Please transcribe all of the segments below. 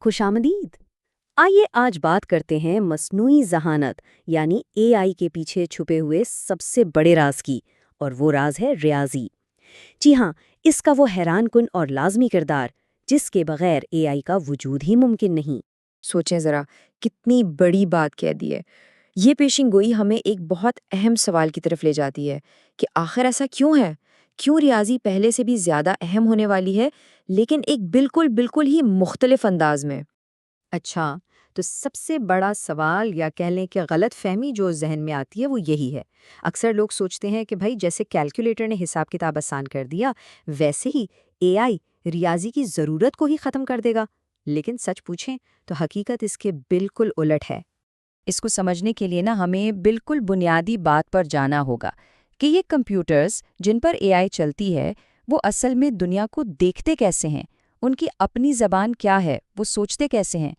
खुश आमदीद। आइए आज बात करते हैं मस्नूई ज़हानत यानी एआई के पीछे छुपे हुए सबसे बड़े राज की, और वो राज है रियाजी। जी हाँ, इसका वो हैरानकुन और लाजमी किरदार जिसके बगैर एआई का वजूद ही मुमकिन नहीं। सोचें ज़रा, कितनी बड़ी बात कह दी है। ये पेशिंग गोई हमें एक बहुत अहम सवाल की तरफ ले जाती है कि आखिर ऐसा क्यों है? क्यों रियाजी पहले से भी ज़्यादा अहम होने वाली है, लेकिन एक बिल्कुल बिल्कुल ही मुख्तलिफ अंदाज में? अच्छा, तो सबसे बड़ा सवाल या कह लें कि गलत फहमी जो जहन में आती है वो यही है। अक्सर लोग सोचते हैं कि भाई जैसे कैलकुलेटर ने हिसाब किताब आसान कर दिया, वैसे ही एआई रियाजी की ज़रूरत को ही ख़त्म कर देगा। लेकिन सच पूछें तो हकीकत इसके बिल्कुल उलट है। इसको समझने के लिए ना हमें बिल्कुल बुनियादी बात पर जाना होगा कि ये कंप्यूटर्स जिन पर एआई चलती है वो असल में दुनिया को देखते कैसे हैं, उनकी अपनी ज़बान क्या है, वो सोचते कैसे हैं।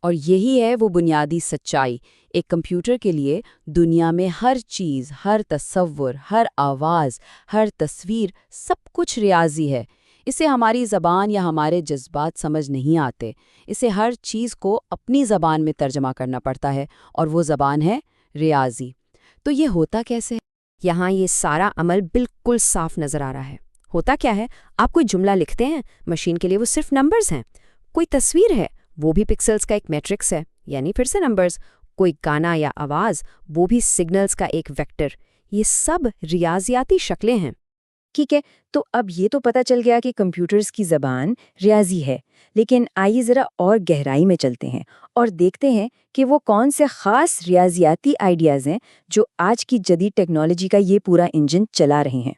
और यही है वो बुनियादी सच्चाई। एक कंप्यूटर के लिए दुनिया में हर चीज़, हर तसव्वुर, हर आवाज़, हर तस्वीर, सब कुछ रियाजी है। इसे हमारी ज़बान या हमारे जज्बात समझ नहीं आते। इसे हर चीज़ को अपनी ज़बान में तर्जमा करना पड़ता है, और वो ज़बान है रियाजी। तो ये होता कैसे है? यहाँ ये सारा अमल बिल्कुल साफ नज़र आ रहा है। होता क्या है, आप कोई जुमला लिखते हैं, मशीन के लिए वो सिर्फ नंबर्स हैं। कोई तस्वीर है, वो भी पिक्सेल्स का एक मैट्रिक्स है, यानी फिर से नंबर्स। कोई गाना या आवाज़, वो भी सिग्नल्स का एक वेक्टर। ये सब रियाजियाती शक्लें हैं। ठीक है, तो अब ये तो पता चल गया कि कंप्यूटर्स की ज़बान रियाजी है, लेकिन आइए ज़रा और गहराई में चलते हैं और देखते हैं कि वो कौन से ख़ास रियाजियाती आइडियाज़ हैं जो आज की जदीद टेक्नोलॉजी का ये पूरा इंजन चला रहे हैं।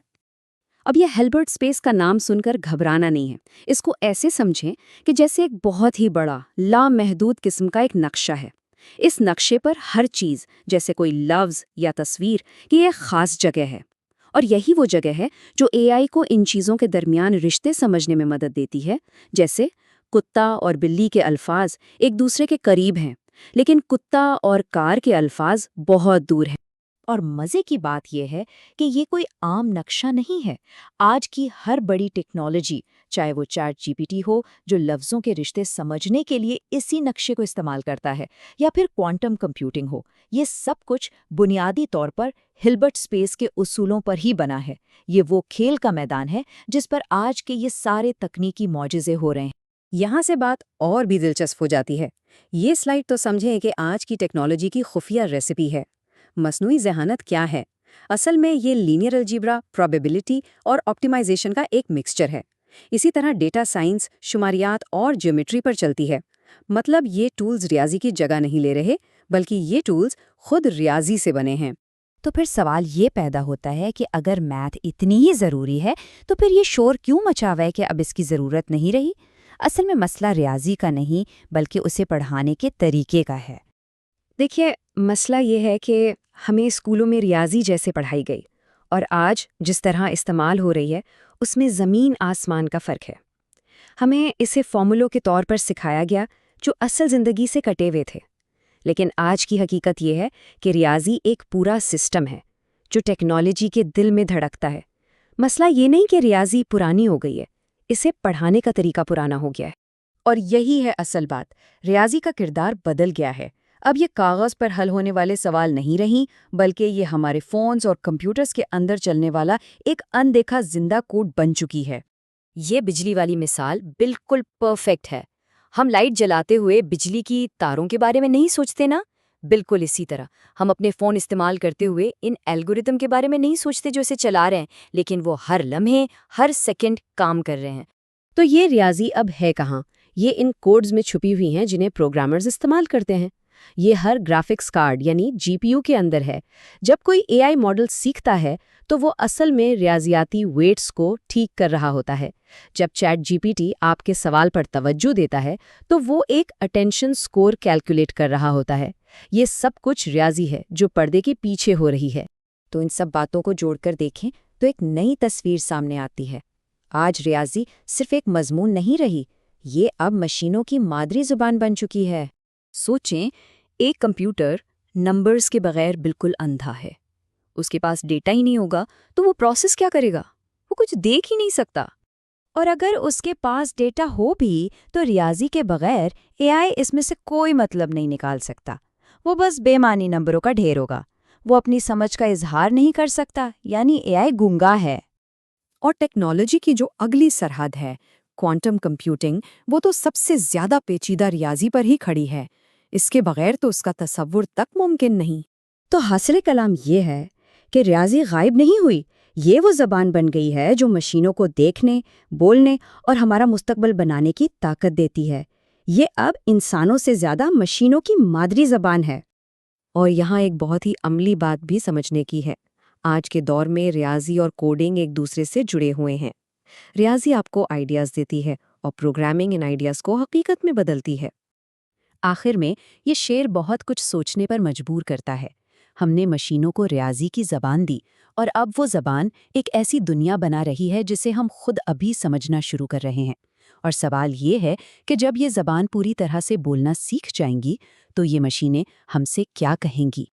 अब ये हेल्बर्ट स्पेस का नाम सुनकर घबराना नहीं है। इसको ऐसे समझें कि जैसे एक बहुत ही बड़ा लामहदूद किस्म का एक नक्शा है। इस नक्शे पर हर चीज़, जैसे कोई लफ्ज़ या तस्वीर, की एक ख़ास जगह है। और यही वो जगह है जो एआई को इन चीज़ों के दरमियान रिश्ते समझने में मदद देती है। जैसे कुत्ता और बिल्ली के अल्फाज एक दूसरे के करीब हैं, लेकिन कुत्ता और कार के अल्फाज बहुत दूर हैं। और मज़े की बात यह है कि ये कोई आम नक्शा नहीं है। आज की हर बड़ी टेक्नोलॉजी, चाहे वो चैट जीपीटी हो जो लफ्ज़ों के रिश्ते समझने के लिए इसी नक्शे को इस्तेमाल करता है, या फिर क्वांटम कंप्यूटिंग हो, ये सब कुछ बुनियादी तौर पर हिल्बर्ट स्पेस के उसूलों पर ही बना है। ये वो खेल का मैदान है जिस पर आज के ये सारे तकनीकी मौजज़े हो रहे हैं। यहाँ से बात और भी दिलचस्प हो जाती है। ये स्लाइड तो समझें कि आज की टेक्नोलॉजी की खुफिया रेसिपी है। मस्नूई ज़हानत क्या है? असल में ये लीनियर अलजेब्रा, प्रोबेबिलिटी और ऑप्टिमाइजेशन का एक मिक्सचर है। इसी तरह डेटा साइंस, शुमारियात और ज्योमेट्री पर चलती है। मतलब ये टूल्स रियाजी की जगह नहीं ले रहे, बल्कि ये टूल्स खुद रियाजी से बने हैं। तो फिर सवाल ये पैदा होता है कि अगर मैथ इतनी ही ज़रूरी है तो फिर ये शोर क्यों मचावा है कि अब इसकी ज़रूरत नहीं रही। असल में मसला रियाजी का नहीं बल्कि उसे पढ़ाने के तरीके का है। देखिए, मसला ये है कि हमें स्कूलों में रियाजी जैसे पढ़ाई गई, और आज जिस तरह इस्तेमाल हो रही है उसमें ज़मीन आसमान का फ़र्क है। हमें इसे फॉर्मूलों के तौर पर सिखाया गया जो असल ज़िंदगी से कटे हुए थे। लेकिन आज की हकीकत ये है कि रियाजी एक पूरा सिस्टम है जो टेक्नोलॉजी के दिल में धड़कता है। मसला ये नहीं कि रियाजी पुरानी हो गई है, इसे पढ़ाने का तरीका पुराना हो गया है। और यही है असल बात, रियाजी का किरदार बदल गया है। अब ये कागज़ पर हल होने वाले सवाल नहीं रही, बल्कि ये हमारे फ़ोन्स और कंप्यूटर्स के अंदर चलने वाला एक अनदेखा जिंदा कोड बन चुकी है। ये बिजली वाली मिसाल बिल्कुल परफेक्ट है। हम लाइट जलाते हुए बिजली की तारों के बारे में नहीं सोचते ना? बिल्कुल इसी तरह हम अपने फ़ोन इस्तेमाल करते हुए इन एल्गोरिदम के बारे में नहीं सोचते जो इसे चला रहे हैं, लेकिन वो हर लम्हे, हर सेकंड काम कर रहे हैं। तो ये रियाजी अब है कहाँ? ये इन कोड्स में छुपी हुई हैं जिन्हें प्रोग्रामर्स इस्तेमाल करते हैं। ये हर ग्राफिक्स कार्ड यानी जीपीयू के अंदर है। जब कोई एआई मॉडल सीखता है तो वो असल में रियाजियाती वेट्स को ठीक कर रहा होता है। जब चैट जीपीटी आपके सवाल पर तवज्जो देता है तो वो एक अटेंशन स्कोर कैलकुलेट कर रहा होता है। ये सब कुछ रियाजी है जो पर्दे के पीछे हो रही है। तो इन सब बातों को जोड़कर देखें तो एक नई तस्वीर सामने आती है। आज रियाजी सिर्फ एक मजमून नहीं रही, ये अब मशीनों की मादरी जुबान बन चुकी है। सोचें, एक कंप्यूटर नंबर्स के बगैर बिल्कुल अंधा है। उसके पास डेटा ही नहीं होगा तो वो प्रोसेस क्या करेगा? वो कुछ देख ही नहीं सकता। اور اگر اس کے پاس ڈیٹا ہو بھی تو ریاضی کے بغیر اے آئی اس میں سے کوئی مطلب نہیں نکال سکتا۔ وہ بس بے معنی نمبروں کا ڈھیر ہوگا۔ وہ اپنی سمجھ کا اظہار نہیں کر سکتا، یعنی اے آئی گونگا ہے۔ اور ٹیکنالوجی کی جو اگلی سرحد ہے، کوانٹم کمپیوٹنگ، وہ تو سب سے زیادہ پیچیدہ ریاضی پر ہی کھڑی ہے۔ اس کے بغیر تو اس کا تصور تک ممکن نہیں۔ تو حاصل کلام یہ ہے کہ ریاضی غائب نہیں ہوئی، یہ وہ زبان بن گئی ہے جو مشینوں کو دیکھنے، بولنے اور ہمارا مستقبل بنانے کی طاقت دیتی ہے۔ یہ اب انسانوں سے زیادہ مشینوں کی مادری زبان ہے۔ اور یہاں ایک بہت ہی عملی بات بھی سمجھنے کی ہے۔ آج کے دور میں ریاضی اور کوڈنگ ایک دوسرے سے جڑے ہوئے ہیں۔ ریاضی آپ کو آئیڈیاز دیتی ہے اور پروگرامنگ ان آئیڈیاز کو حقیقت میں بدلتی ہے۔ آخر میں یہ شعر بہت کچھ سوچنے پر مجبور کرتا ہے۔ ہم نے مشینوں کو ریاضی کی زبان دی اور اب وہ زبان ایک ایسی دنیا بنا رہی ہے جسے ہم خود ابھی سمجھنا شروع کر رہے ہیں۔ اور سوال یہ ہے کہ جب یہ زبان پوری طرح سے بولنا سیکھ جائیں گی تو یہ مشینیں ہم سے کیا کہیں گی؟